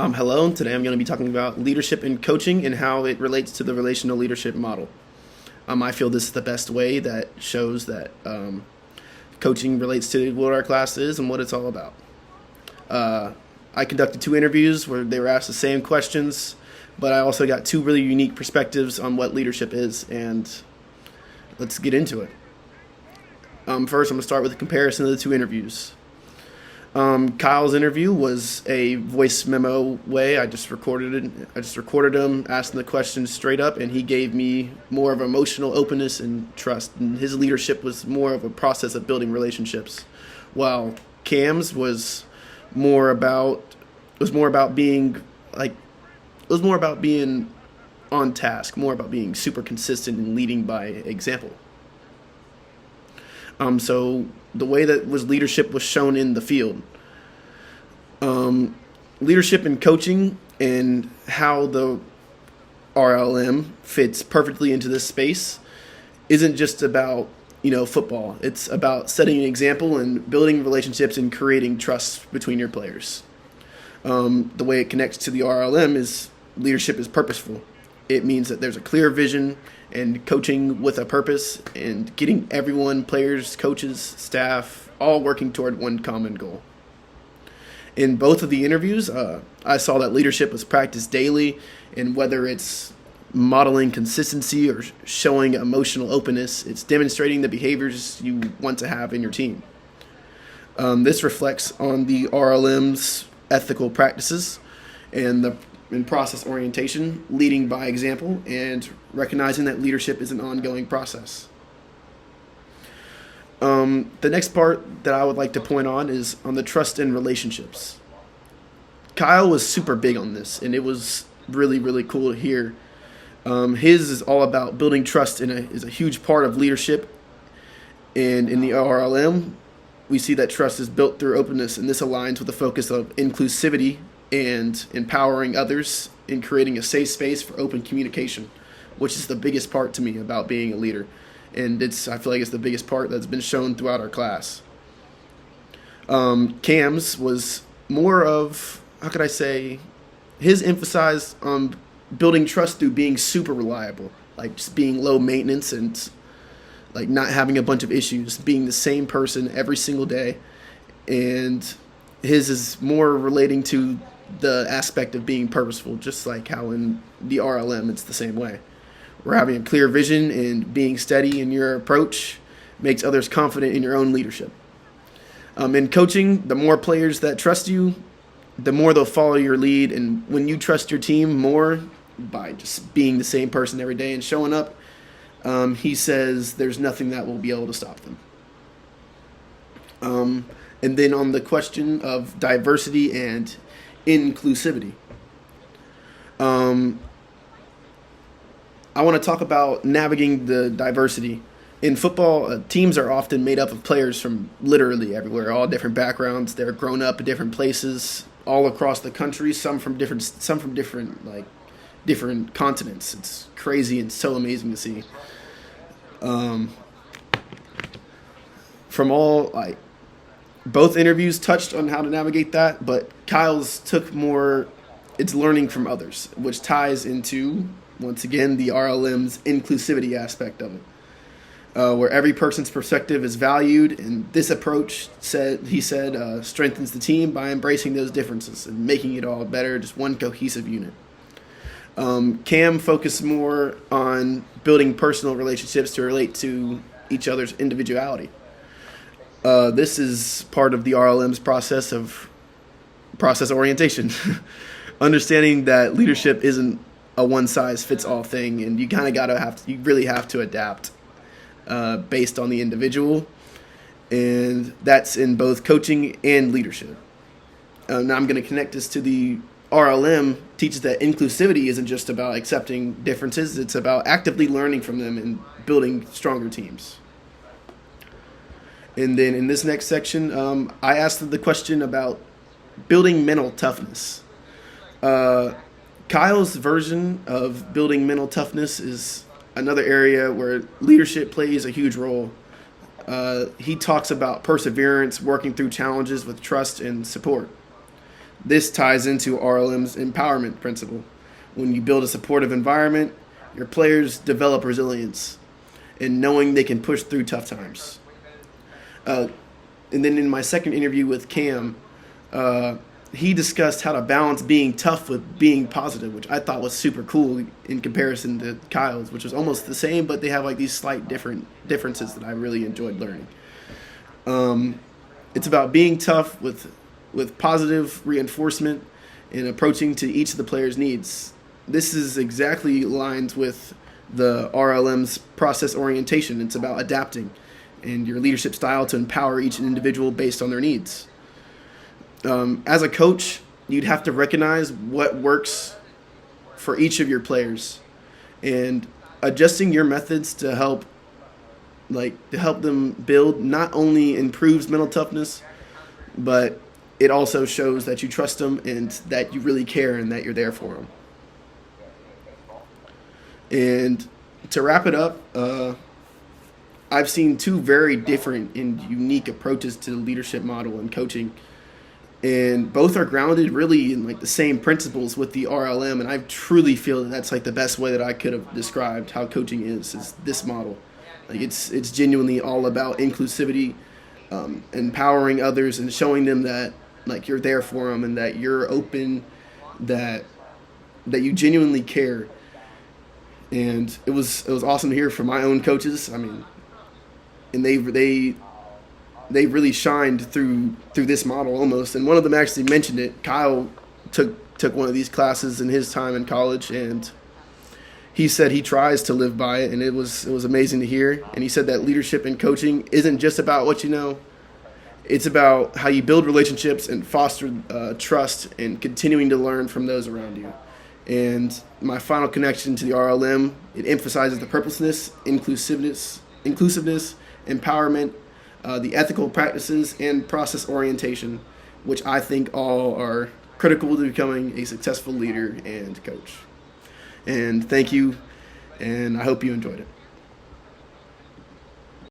Hello, today I'm going to be talking about leadership and coaching and how it relates to the relational leadership model. I feel this is the best way that shows that coaching relates to what our class is and what it's all about. I conducted 2 interviews where they were asked the same questions, but I also got 2 really unique perspectives on what leadership is, and let's get into it. First, I'm going to start with a comparison of the 2 interviews. Kyle's interview was a voice memo way. I just recorded it. I just recorded him, asked him the questions straight up, and he gave me more of emotional openness and trust. And his leadership was more of a process of building relationships, while Cam's was more about being on task, more about being super consistent and leading by example. So the way that leadership was shown in the field. Leadership and coaching and how the RLM fits perfectly into this space isn't just about, football. It's about setting an example and building relationships and creating trust between your players. The way it connects to the RLM is leadership is purposeful. It means that there's a clear vision and coaching with a purpose and getting everyone, players, coaches, staff, all working toward one common goal. In both of the interviews, I saw that leadership was practiced daily, and whether it's modeling consistency or showing emotional openness, it's demonstrating the behaviors you want to have in your team. This reflects on the RLM's ethical practices and process orientation, leading by example, and recognizing that leadership is an ongoing process. The next part that I would like to point on is on the trust and relationships. Kyle was super big on this, and it was really, really cool to hear. His is all about building trust is a huge part of leadership, and in the RLM, we see that trust is built through openness, and this aligns with the focus of inclusivity and empowering others in creating a safe space for open communication, which is the biggest part to me about being a leader. And I feel like it's the biggest part that's been shown throughout our class. Cam's was more of, his emphasized on building trust through being super reliable, like just being low maintenance and like not having a bunch of issues, being the same person every single day. And his is more relating to the aspect of being purposeful, just like how in the RLM it's the same way. We're having a clear vision and being steady in your approach makes others confident in your own leadership. In coaching, the more players that trust you, the more they'll follow your lead. And when you trust your team more by just being the same person every day and showing up, he says there's nothing that will be able to stop them. And then on the question of diversity and inclusivity, I want to talk about navigating the diversity. In football, teams are often made up of players from literally everywhere, all different backgrounds. They're grown up in different places, all across the country. Some from different continents. It's crazy and so amazing to see. Both interviews touched on how to navigate that, but Kyle's took more. It's learning from others, which ties into, once again, the RLM's inclusivity aspect of it, where every person's perspective is valued, and this approach, strengthens the team by embracing those differences and making it all better, just one cohesive unit. Cam focused more on building personal relationships to relate to each other's individuality. This is part of the RLM's process orientation. Understanding that leadership isn't a one-size-fits-all thing, and you really have to adapt based on the individual, and that's in both coaching and leadership. Now I'm going to connect this to the RLM teaches that inclusivity isn't just about accepting differences, it's about actively learning from them and building stronger teams. And then in this next section, I asked the question about building mental toughness. Kyle's version of building mental toughness is another area where leadership plays a huge role. He talks about perseverance, working through challenges with trust and support. This ties into RLM's empowerment principle. When you build a supportive environment, your players develop resilience and knowing they can push through tough times. And then in my second interview with Cam, he discussed how to balance being tough with being positive, which I thought was super cool in comparison to Kyle's, which was almost the same, but they have like these slight differences that I really enjoyed learning. It's about being tough with positive reinforcement and approaching to each of the players' needs. This is exactly aligned with the RLM's process orientation. It's about adapting and your leadership style to empower each individual based on their needs. As a coach, you'd have to recognize what works for each of your players and adjusting your methods to help them build not only improves mental toughness, but it also shows that you trust them and that you really care and that you're there for them. And to wrap it up, I've seen two very different and unique approaches to the leadership model and coaching. And both are grounded really in like the same principles with the RLM. And I truly feel that that's like the best way that I could have described how coaching is this model. Like it's genuinely all about inclusivity, empowering others and showing them that like you're there for them and that you're open, that you genuinely care. And it was awesome to hear from my own coaches. I mean, and they really shined through this model almost. And one of them actually mentioned it. Kyle took one of these classes in his time in college, and he said he tries to live by it, and it was amazing to hear. And he said that leadership and coaching isn't just about what you know. It's about how you build relationships and foster trust and continuing to learn from those around you. And my final connection to the RLM, it emphasizes the purposeness, inclusiveness, empowerment, the ethical practices, and process orientation, which I think all are critical to becoming a successful leader and coach. And thank you, and I hope you enjoyed it.